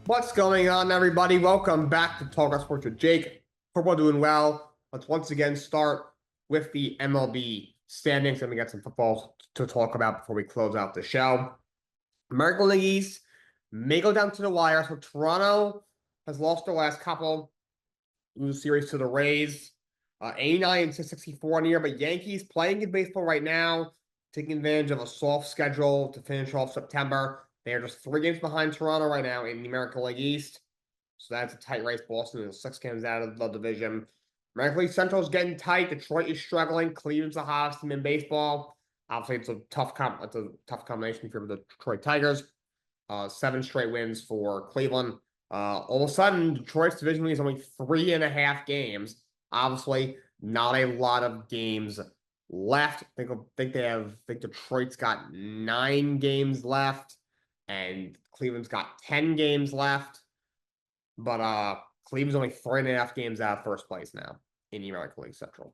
What's going on, everybody? Welcome back to Talk About Sports with Jake. Hope we're doing well. Let's once again start with the MLB standings, and we got some football to talk about before we close out the show. American League East may go down to the wire. So Toronto has lost their last couple, lose series to the Rays, 89 and 664 in the year. But Yankees playing good baseball right now, taking advantage of a soft schedule to finish off September. They are just 3 games behind Toronto right now in the American League East. So that's a tight race. Boston is 6 games out of the division. American League Central is getting tight. Detroit is struggling. Cleveland's the hottest team in baseball. Obviously, it's a tough combination for the Detroit Tigers. 7 straight wins for Cleveland. All of a sudden, Detroit's division lead is only 3.5 games. Obviously, not a lot of games left. I think Detroit's got 9 games left, and Cleveland's got 10 games left. But Cleveland's only 3.5 games out of first place now in the American League Central.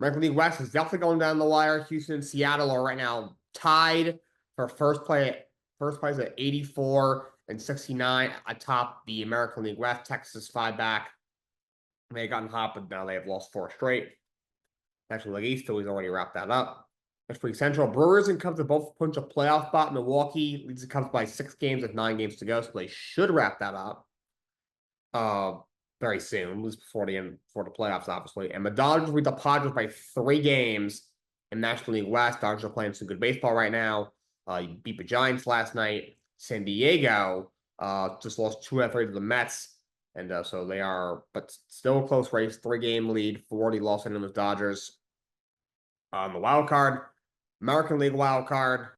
American League West is definitely going down the wire. Houston and Seattle are right now tied for first place at 84 and 69 atop the American League West. Texas 5 back. They had gotten hot, but now they have lost 4 straight. National League East, he's already wrapped that up. National League Central, Brewers and Cubs have both punched a playoff spot. Milwaukee leads the Cubs by 6 games with 9 games to go, so they should wrap that up very soon, before the playoffs, obviously. And the Dodgers lead the Padres by 3 games in National League West. Dodgers are playing some good baseball right now. You beat the Giants last night. San Diego just lost 2 out of 3 to the Mets. And so they are, but still a close race, 3-game lead for the Los Angeles Dodgers. The wild card, American League wild card.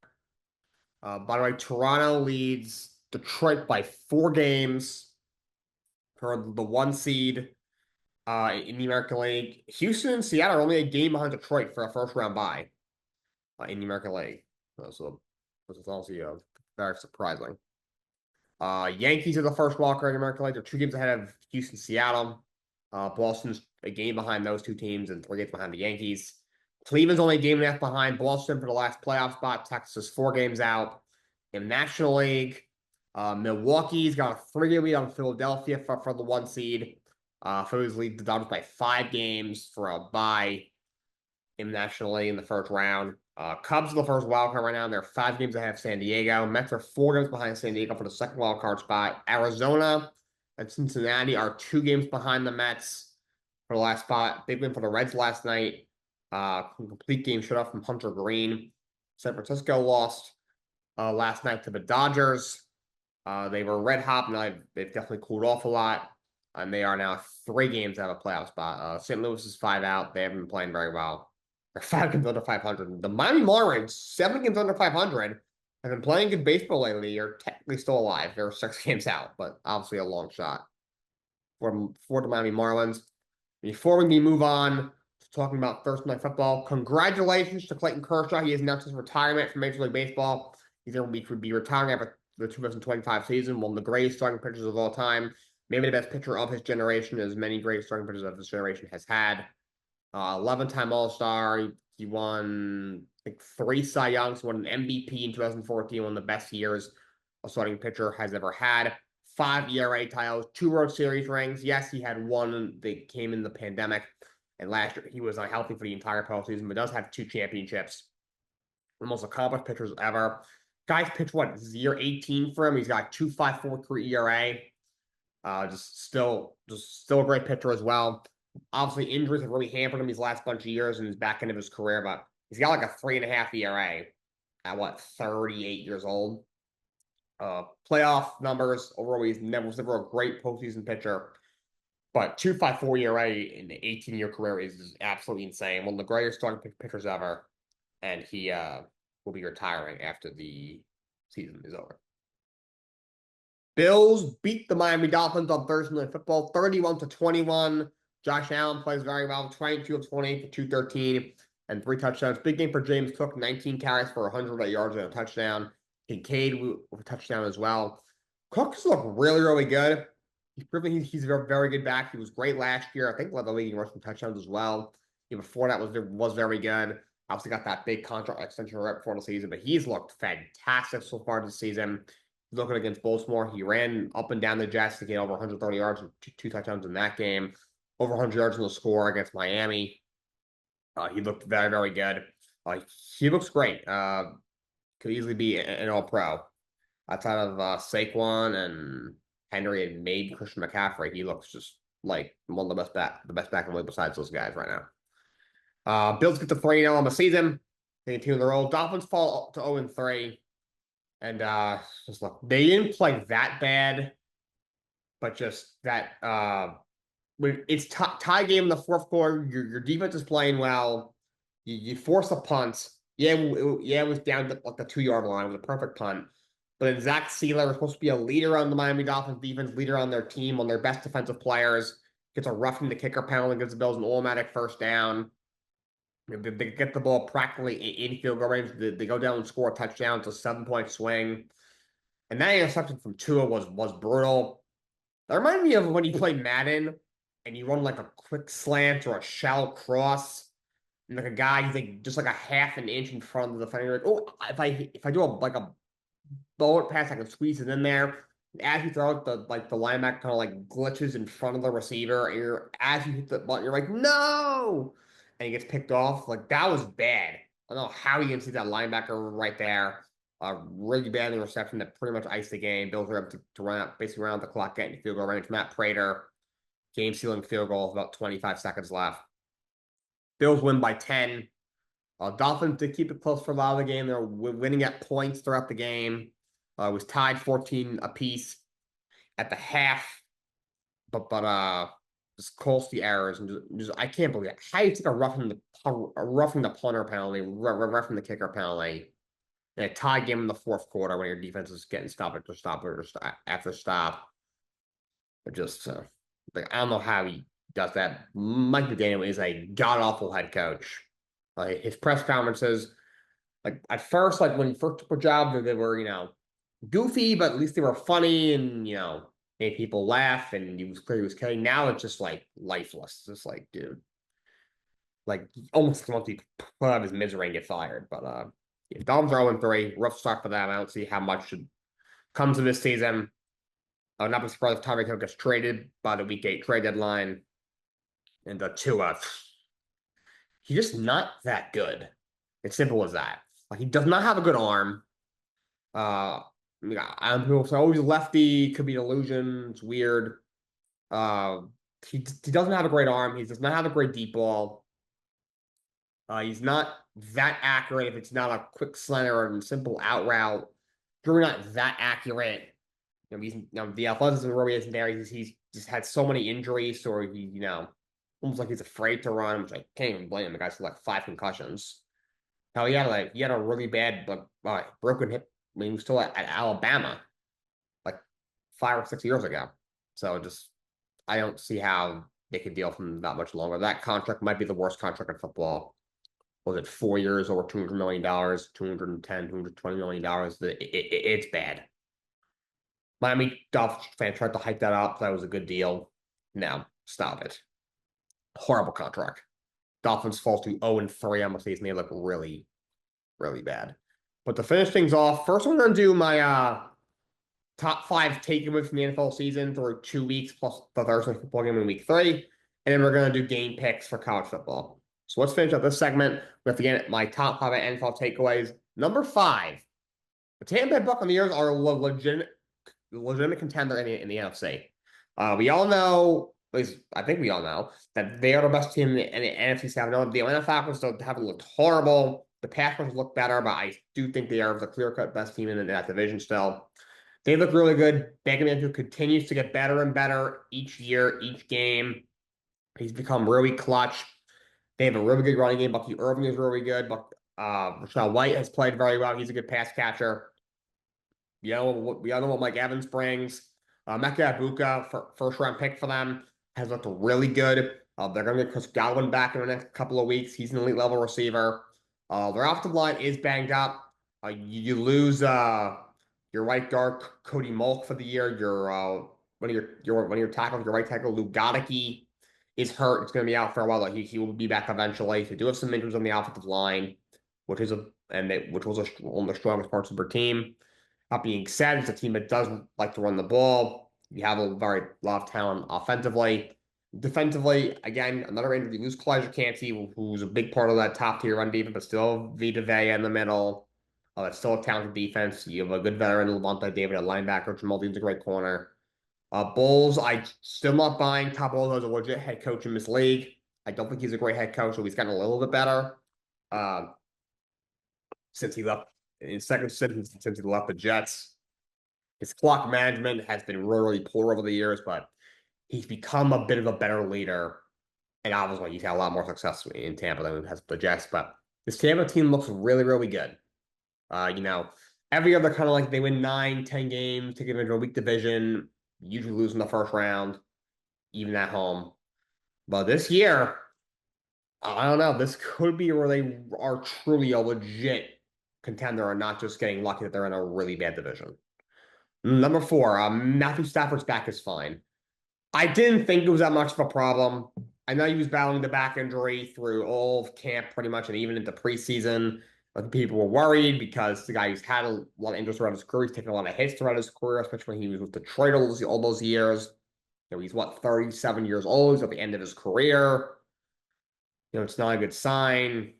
By the way, Toronto leads Detroit by 4 games for the 1 seed in the American League. Houston and Seattle are only a game behind Detroit for a first-round bye in the American League. So this is also very surprising. Yankees are the first wild card in the American League. They're 2 games ahead of Houston, Seattle. Boston's a game behind those 2 teams and 3 games behind the Yankees. Cleveland's only a game and a half behind Boston for the last playoff spot. Texas is 4 games out. In the National League, Milwaukee's got a 3-game lead on Philadelphia for the 1 seed. Phillies lead the Dodgers by 5 games for a bye in the National League in the first round. Cubs are the first wild card right now. They're 5 games ahead of San Diego. Mets are 4 games behind San Diego for the second wild card spot. Arizona and Cincinnati are 2 games behind the Mets for the last spot. Big win for the Reds last night. Complete game shutout from Hunter Green. San Francisco lost last night to the Dodgers. They were red hot, and they've definitely cooled off a lot. And they are now 3 games out of a playoff spot. St. Louis is 5 out. They haven't been playing very well. They're 5 games under 500. The Miami Marlins, 7 games under 500, have been playing good baseball lately. They're technically still alive. They're 6 games out, but obviously a long shot for the Miami Marlins. Before we move on to talking about Thursday Night Football, congratulations to Clayton Kershaw. He has announced his retirement from Major League Baseball. He's going to be retiring after the 2025 season, one of the greatest starting pitchers of all time. Maybe the best pitcher of his generation, as many great starting pitchers of his generation has had. 11-time All-Star. He won, I think, 3 Cy Youngs. He won an MVP in 2014, one of the best years a starting pitcher has ever had. 5 ERA titles, 2 World Series rings. Yes, he had 1 that came in the pandemic, and last year he was unhealthy for the entire postseason, but does have 2 championships. The most accomplished pitchers ever. Guys pitched, what, 0-18 for him? He's got 2.54 career ERA. Just still a great pitcher as well. Obviously, injuries have really hampered him these last bunch of years in his back end of his career, but he's got like a 3.5 ERA at 38 years old. Playoff numbers overall, was never a great postseason pitcher, but 2.54 ERA in the 18-year career is absolutely insane. One of the greatest starting pitchers ever, and he will be retiring after the season is over. Bills beat the Miami Dolphins on Thursday Night Football, 31-21. Josh Allen plays very well, 22 of 28 for 213 and 3 touchdowns. Big game for James Cook, 19 carries for 100 yards and a touchdown. Kincaid with a touchdown as well. Cook's looked really, really good. He's proven he's a very, very good back. He was great last year. I think led the league in rushing touchdowns as well. Before that was very good. Obviously got that big contract extension right before the season, but he's looked fantastic so far this season. looking against Baltimore. He ran up and down the Jets to get over 130 yards and two touchdowns in that game. Over 100 yards in the score against Miami. He looked very, very good. He looks great. Could easily be an all-pro. Outside of Saquon and Henry and maybe Christian McCaffrey, he looks just like one of the best back in the league besides those guys right now. Bills get to 3-0 on the season. They continue in the roll. Dolphins fall to 0-3. And just look, they didn't play that bad, but just that when it's tie game in the fourth quarter, your defense is playing well. You force a punt. Yeah, it was down to like the 2-yard line. It was a perfect punt. But then Zach Sealer was supposed to be a leader on the Miami Dolphins defense, leader on their team, on their best defensive players. Gets a roughing the kicker penalty, gives the Bills an automatic first down. They get the ball practically in field goal range. They go down and score a touchdown. It's a 7-point swing. And that interception from Tua was brutal. That reminded me of when you play Madden and you run like a quick slant or a shallow cross. And like a guy, he's like just like a half an inch in front of the defender. Like, oh, if I do a bullet pass, I can squeeze it in there. As you throw it, the linebacker kind of like glitches in front of the receiver, and as you hit the button, you're like, no, and he gets picked off. Like that was bad. I don't know how you didn't see that linebacker right there. Really bad interception that pretty much iced the game. Bills were able to run out, basically run out the clock, getting field goal range. Matt Prater, game sealing field goal, about 25 seconds left. Bills win by 10. Dolphins did keep it close for a lot of the game. They were winning at points throughout the game. It was tied 14 apiece at the half, but just costly errors and just I can't believe it. How you take a roughing the punter penalty, roughing the kicker penalty, and a tie game in the fourth quarter when your defense is getting stop after stop. It just like I don't know how he does that. Mike McDaniel is a god awful head coach. His press conferences, like at first, like when he first took a job, they were goofy, but at least they were funny and made people laugh. And he was clear he was kidding. Now it's just like lifeless. It's just like, dude, like almost wants to put out his misery and get fired. But yeah, Dolphins are 0-3. Rough start for them. I don't see how much should come to this season. I would not be surprised if Tyreek Hill gets traded by the week 8 trade deadline. And Tua, he's just not that good. It's simple as that. Like he does not have a good arm. I'm always lefty, could be an illusion. It's weird. He doesn't have a great arm. He does not have a great deep ball. He's not that accurate if it's not a quick slant or a simple out route. You're not that accurate. The athleticism really isn't there. He's just had so many injuries, or he almost like he's afraid to run, which I can't even blame him. The guy's like 5 concussions. Hell, he had a really bad broken hip when he was still at Alabama, like 5 or 6 years ago. So I don't see how they could deal from that much longer. That contract might be the worst contract in football. Was it 4 years, over $200 million, $210, $220 million? It's bad. Miami Dolphins fans tried to hype that up. That was a good deal. No, stop it. Horrible contract. Dolphins fall to 0-3 on the season. They look really, really bad. But to finish things off, first I'm going to do my top 5 takeaways from the NFL season through 2 weeks plus the Thursday football game in week 3. And then we're going to do game picks for college football. So let's finish up this segment with, again, my top 5 NFL takeaways. Number 5, the Tampa Bay Buccaneers are a legitimate contender in the NFC. We all know, at least I think we all know, that they are the best team in the NFC South. No, the Atlanta Falcons haven't looked horrible. The Packers look better, but I do think they are the clear-cut best team in that division still. They look really good. Baker Mayfield continues to get better and better each year, each game. He's become really clutch. They have a really good running game. Bucky Irving is really good. But Rachaad White has played very well. He's a good pass catcher. We all know what Mike Evans brings. Mecca Ibuka, first-round pick for them, has looked really good. They're going to get Chris Godwin back in the next couple of weeks. He's an elite-level receiver. Their offensive line is banged up. You lose your right guard Cody Mulk for the year. One of your tackles, your right tackle Lou Goedeke, is hurt. It's going to be out for a while. He will be back eventually. They do have some injuries on the offensive line, which was one of the strongest parts of their team. That being said, it's a team that doesn't like to run the ball. You have a lot of talent offensively. Defensively, again, another injury. You lose Kalijah Cansey, who's a big part of that top tier run defense, but still Vita Vea in the middle. It's still a talented defense. You have a good veteran, Levante David, at linebacker. Jamal Dean's a great corner. Bulls, I still not buying Todd Bowles as a legit head coach in this league. I don't think he's a great head coach, so he's gotten a little bit better uh, since he left in second since he left the Jets. His clock management has been really poor over the years, but he's become a bit of a better leader. And obviously, he's had a lot more success in Tampa than he has the Jets. But this Tampa team looks really, really good. Every other kind of like they win 9, 10 games, take advantage of a weak division, usually lose in the first round, even at home. But this year, I don't know. This could be where they are truly a legit contender and not just getting lucky that they're in a really bad division. Number 4, Matthew Stafford's back is fine. I didn't think it was that much of a problem. I know he was battling the back injury through all of camp pretty much and even into preseason. But people were worried because the guy who's had a lot of injuries throughout his career, he's taken a lot of hits throughout his career, especially when he was with Detroit all those years. He's 37 years old. He's at the end of his career. It's not a good sign.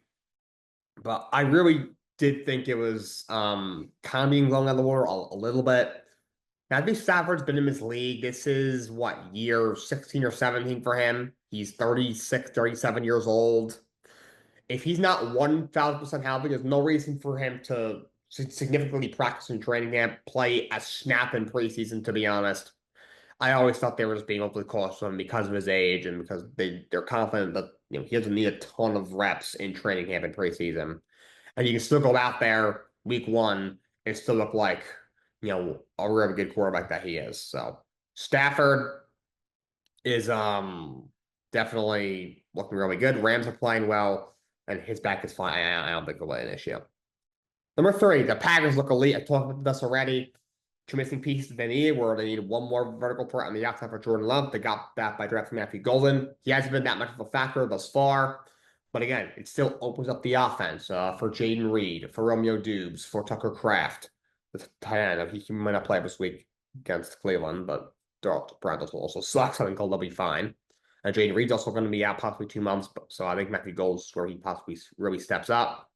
But I really did think it was kind of being blown out of the water a little bit. Matthew Stafford's been in this league. This is year 16 or 17 for him. He's 36, 37 years old. If he's not 1,000% healthy, there's no reason for him to significantly practice in training camp, play a snap in preseason, to be honest. I always thought they were just being overly cautious of him because of his age and because they're confident that he doesn't need a ton of reps in training camp and preseason. And you can still go out there week 1 and still look like a really good quarterback that he is. So Stafford is definitely looking really good. Rams are playing well, and his back is fine. I don't think it'll be an issue. Number 3, the Packers look elite. I talked about this already. 2 missing pieces they needed where they needed one more vertical threat on the outside for Jordan Love. They got that by drafting Matthew Golden. He hasn't been that much of a factor thus far. But again, it still opens up the offense for Jaden Reed, for Romeo Dubes, for Tucker Kraft. The tight end. He might not play this week against Cleveland, but the Browns will also suck, so I think they'll be fine. And Jaden Reed's also going to be out possibly 2 months, so I think Matthew Golden's where he possibly really steps up.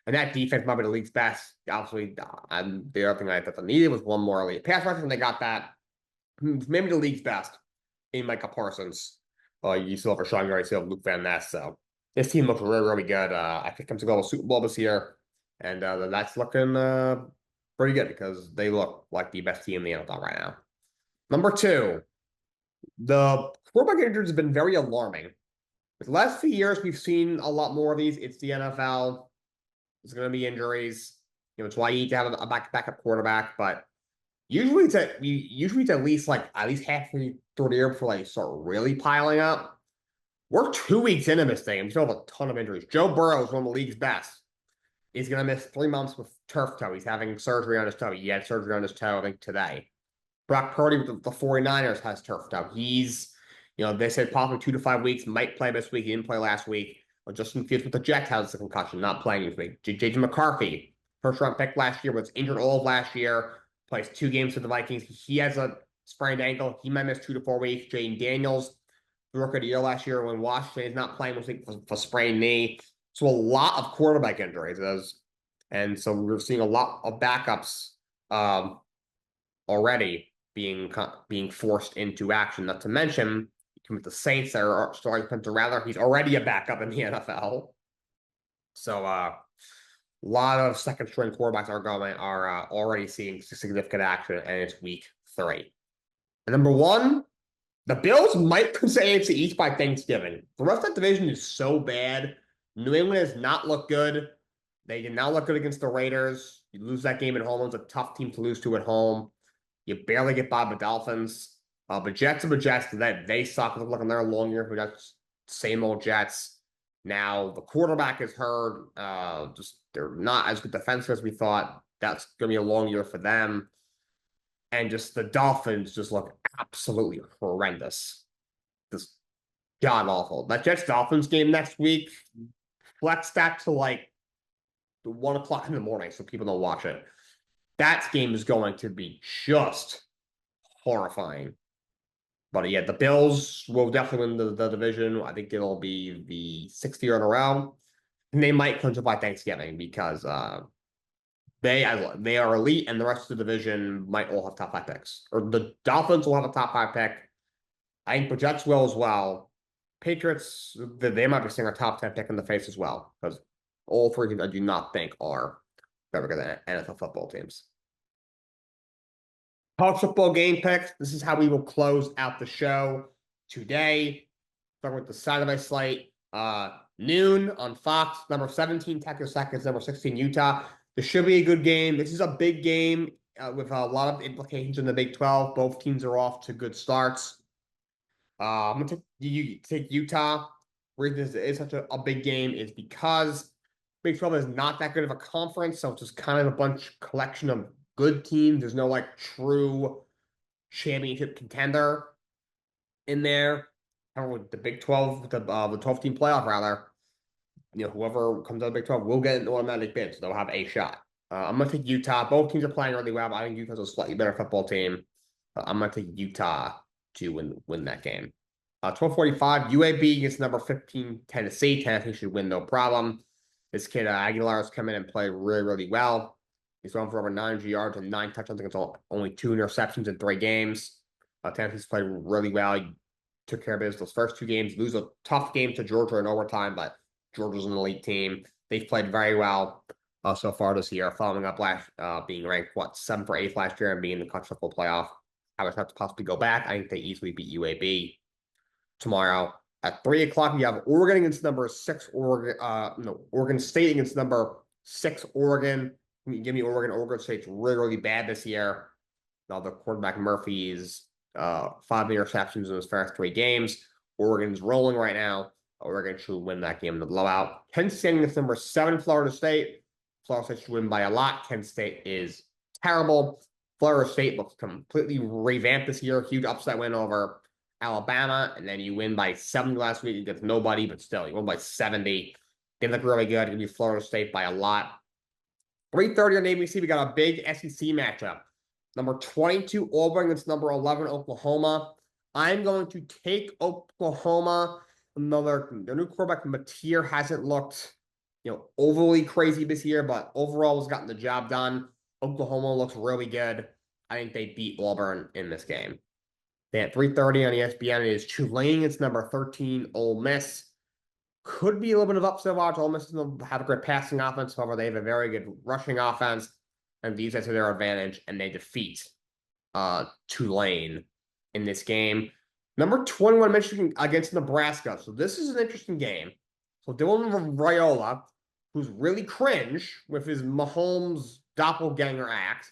And that defense might be the league's best. Obviously, and the other thing I thought they needed was one more elite pass rusher, and they got that. Maybe the league's best in Micah Parsons. You still have Rashawn Gary, you still have Luke Van Ness. So this team looks really, really good. I think comes to go to the Super Bowl this year, and that's looking pretty good because they look like the best team in the NFL right now. Number 2, the quarterback injuries have been very alarming. The last few years, we've seen a lot more of these. It's the NFL. There's going to be injuries. It's why you need to have a backup quarterback. But usually it's at least halfway through the year before they start really piling up. We're 2 weeks into this thing, and we still have a ton of injuries. Joe Burrow is one of the league's best. He's going to miss 3 months with turf toe. He's having surgery on his toe. He had surgery on his toe, I think, today. Brock Purdy with the 49ers has turf toe. He's, they said possibly 2 to 5 weeks, might play this week. He didn't play last week. Justin Fields with the Jets has a concussion, not playing this week. J.J. McCarthy, first-round pick last year, was injured all of last year, plays 2 games for the Vikings. He has a sprained ankle. He might miss 2 to 4 weeks. Jaden Daniels, the rookie of the year last year when Washington is not playing this week for sprained knee. So a lot of quarterback injuries. And so we're seeing a lot of backups already being forced into action. Not to mention, with the Saints that are starting Spencer Rattler, he's already a backup in the NFL. So a lot of second-string quarterbacks are already seeing significant action, and it's week 3. And number 1, the Bills might say it's the East by Thanksgiving. The rest of that division is so bad. New England has not looked good. They did not look good against the Raiders. You lose that game at home. It's a tough team to lose to at home. You barely get by the Dolphins. But Jets are the Jets. They suck. Look like they're long year for Jets. Same old Jets. Now the quarterback is hurt. They're not as good defensive as we thought. That's going to be a long year for them. And just the Dolphins just look absolutely horrendous. Just god awful. That Jets Dolphins game next week, flex that to 1 o'clock in the morning so people don't watch it. That game is going to be just horrifying. But yeah, the Bills will definitely win the division. I think it'll be the 6th year in a row. And they might clinch it by Thanksgiving because they are elite, and the rest of the division might all have top 5 picks. Or the Dolphins will have a top 5 pick. I think the Jets will as well. Patriots, they might be seeing a top 10 pick in the face as well, because all three teams I do not think are very good NFL football teams. College football game picks. This is how we will close out the show today. Starting with the Saturday slate. Noon on Fox. Number 17, Texas Tech. Number 16, Utah. This should be a good game. This is a big game with a lot of implications in the Big 12. Both teams are off to good starts. I'm going to take Utah. The reason this is such a big game is because Big 12 is not that good of a conference, so it's just kind of a collection of good teams. There's no like true championship contender in there. However, the Big 12, the 12-team playoff rather, whoever comes out of the Big 12 will get an automatic bid, so they'll have a shot. I'm going to take Utah. Both teams are playing really well, but I think Utah's a slightly better football team. I'm going to take Utah to win that game. 12:45, UAB against number 15, Tennessee. Tennessee should win no problem. This kid, Aguilar, has come in and played really, really well. He's thrown for over 900 yards and 9 touchdowns against only 2 interceptions in 3 games. Tennessee's played really well. He took care of business those first 2 games. Lose a tough game to Georgia in overtime, but Georgia's an elite team. They've played very well so far this year, following up last being ranked, 7 for 8 last year and being in the college football playoff. I would have to possibly go back. I think they easily beat UAB. Tomorrow at 3 o'clock, we have Oregon against number 6 Oregon State against number 6 Oregon. Give me Oregon. Oregon State's really, really bad this year. Now the quarterback Murphy's 5 interceptions in his first 3 games. Oregon's rolling right now. Oregon should win that game in the blowout. Kent State against number 7 Florida State. Florida State should win by a lot. Kent State is terrible. Florida State looks completely revamped this year. Huge upset win over Alabama, and then you win by 70 last week against nobody, but still, you won by 70. They look really good. Going to be Florida State by a lot. 3:30 on ABC, we got a big SEC matchup. Number 22, Auburn against number 11, Oklahoma. I'm going to take Oklahoma. Their new quarterback, Mateer, hasn't looked overly crazy this year, but overall has gotten the job done. Oklahoma looks really good. I think they beat Auburn in this game. Then at 3:30 on ESPN, it is Tulane. It's number 13, Ole Miss. Could be a little bit of upset watch. Ole Miss doesn't have a great passing offense. However, they have a very good rushing offense, and these are to their advantage, and they defeat Tulane in this game. Number 21, Michigan against Nebraska. So this is an interesting game. So Dylan Raiola, who's really cringe with his Mahomes doppelganger act,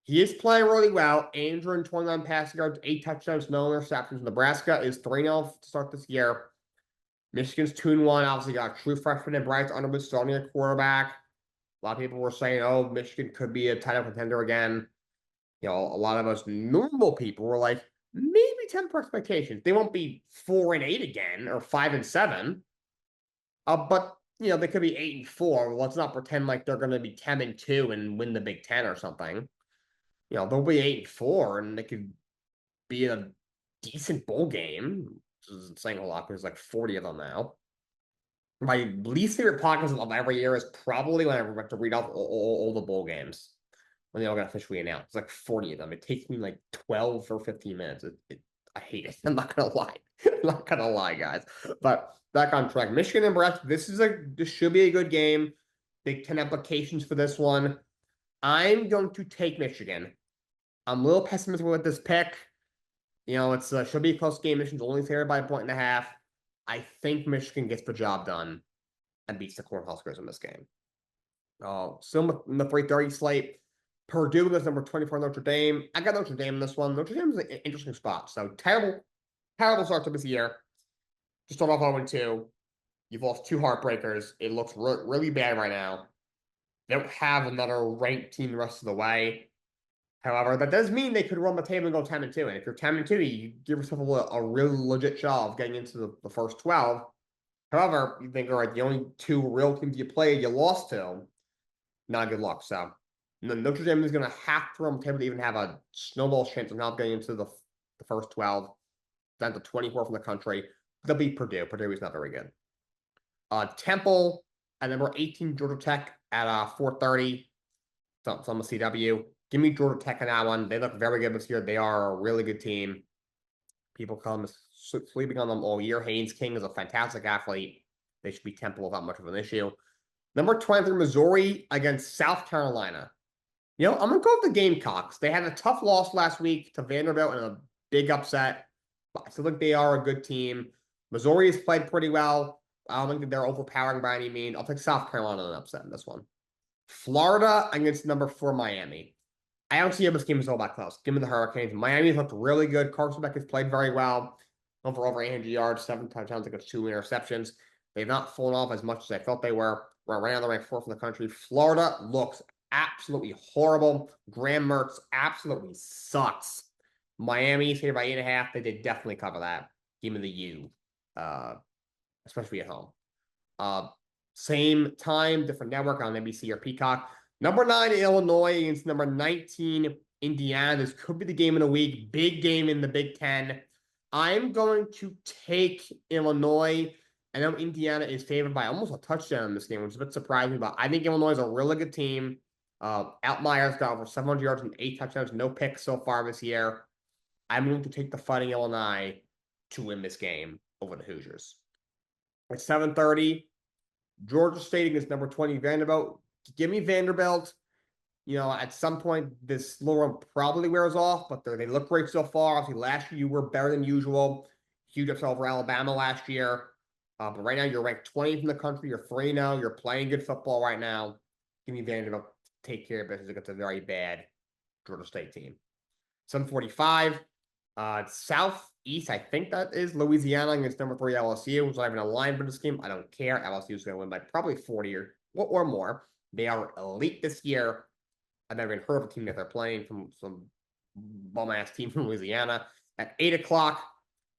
he is playing really well. 829 passing yards, 8 touchdowns, no interceptions. Nebraska is 3-0 to start this year. Michigan's 2-1. Obviously got a true freshman in Bryce Underwood starting at quarterback. A lot of people were saying, oh, Michigan could be a title contender again. A lot of us normal people were like, maybe 10 for expectations. They won't be 4-8 again or 5-7. But they could be 8-4. Let's not pretend like they're going to be 10-2 and win the Big Ten or something. They'll be 8-4, and they could be in a decent bowl game. This isn't saying a lot. There's like 40 of them now. My least favorite podcast of every year is probably when I have to read off all the bowl games when they all got officially announced. It's like 40 of them. It takes me like 12 or 15 minutes. I hate it. I'm not gonna lie. I'm not gonna lie, guys. But back on track. Michigan and Nebraska. This should be a good game. Big 10 applications for this one. I'm going to take Michigan. I'm a little pessimistic with this pick. It's should be a close game. Michigan's only favored by 1.5. I think Michigan gets the job done and beats the Cornhuskers in this game. Still in the 3:30 slate. Purdue is number 24, Notre Dame. I got Notre Dame in this one. Notre Dame is an interesting spot. So terrible start to this year. Just start off 0-2. You've lost 2 heartbreakers. It looks really bad right now. They don't have another ranked team the rest of the way. However, that does mean they could run the table and go 10-2. And if you're 10-2, you give yourself a really legit shot of getting into the first 12. However, you think, all right, the only 2 real teams you played, you lost to. Not good luck. So Notre Dame is going to have to run the table to even have a snowball chance of not getting into the first 12, down to 24 from the country. They'll be Purdue. Purdue is not very good. Temple at number 18, Georgia Tech at 4:30. It's on the CW. Give me Georgia Tech in that one. They look very good this year. They are a really good team. People come sleeping on them all year. Haynes King is a fantastic athlete. They should be Temple without much of an issue. Number 23, Missouri against South Carolina. You know, I'm going to go with the Gamecocks. They had a tough loss last week to Vanderbilt in a big upset. But I still think they are a good team. Missouri has played pretty well. I don't think that they're overpowering by any means. I'll take South Carolina in an upset in this one. Florida against number 4, Miami. I don't see how this game is all that close. Give me the Hurricanes. Miami's looked really good. Carson Beck has played very well. Over 800 yards, 7 touchdowns against 2 interceptions. They've not fallen off as much as I thought they were. We're right now they're ranked 4th in the country. Florida looks absolutely horrible. Graham Mertz absolutely sucks. Miami, favored by 8.5. They did definitely cover that. Give me the U, especially at home. Same time, different network on NBC or Peacock. Number 9, Illinois against number 19, Indiana. This could be the game of the week. Big game in the Big Ten. I'm going to take Illinois. I know Indiana is favored by almost a touchdown in this game, which is a bit surprising, but I think Illinois is a really good team. Outmeyer's got over 700 yards and 8 touchdowns, no picks so far this year. I'm going to take the Fighting Illinois to win this game over the Hoosiers. At 7:30, Georgia State against number 20, Vanderbilt. Give me Vanderbilt. You know, at some point, this low run probably wears off, but they look great so far. Obviously, last year you were better than usual. Huge upset over Alabama last year. But right now, you're ranked 20th in the country. You're 3-0. You're playing good football right now. Give me Vanderbilt to take care of business against a very bad Georgia State team. 7:45. Southeast, I think that is Louisiana against number 3, LSU. It's not even a line for this game. I don't care. LSU is going to win by probably 40 or more. They are elite this year. I've never even heard of a team that they're playing from some bum-ass team from Louisiana. At 8 o'clock,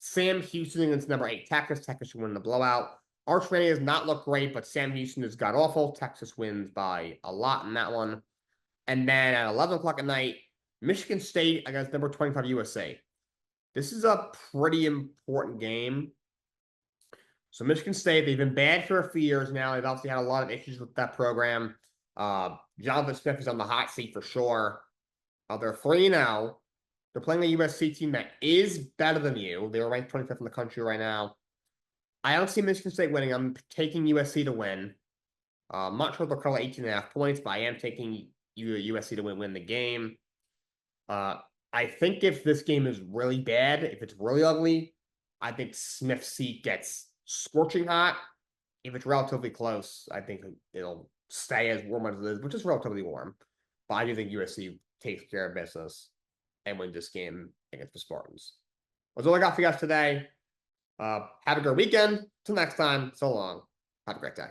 Sam Houston against number 8, Texas. Texas should win the blowout. Arch Manning does not look great, but Sam Houston has got awful. Texas wins by a lot in that one. And then at 11 o'clock at night, Michigan State against number 25, USA. This is a pretty important game. So Michigan State, they've been bad for a few years now. They've obviously had a lot of issues with that program. Jonathan Smith is on the hot seat for sure. They're 3-0. They're playing a USC team that is better than you. They're ranked 25th in the country right now. I don't see Michigan State winning. I'm taking USC to win. I'm not sure they'll cover 18.5 points, but I am taking USC to win the game. I think if this game is really bad, if it's really ugly, I think Smith's seat gets scorching hot. If it's relatively close, I think it'll stay as warm as it is, which is relatively warm. But I do think USC takes care of business and win this game against the Spartans. That's all I got for you guys today. Have a great weekend. Till next time. So long. Have a great day.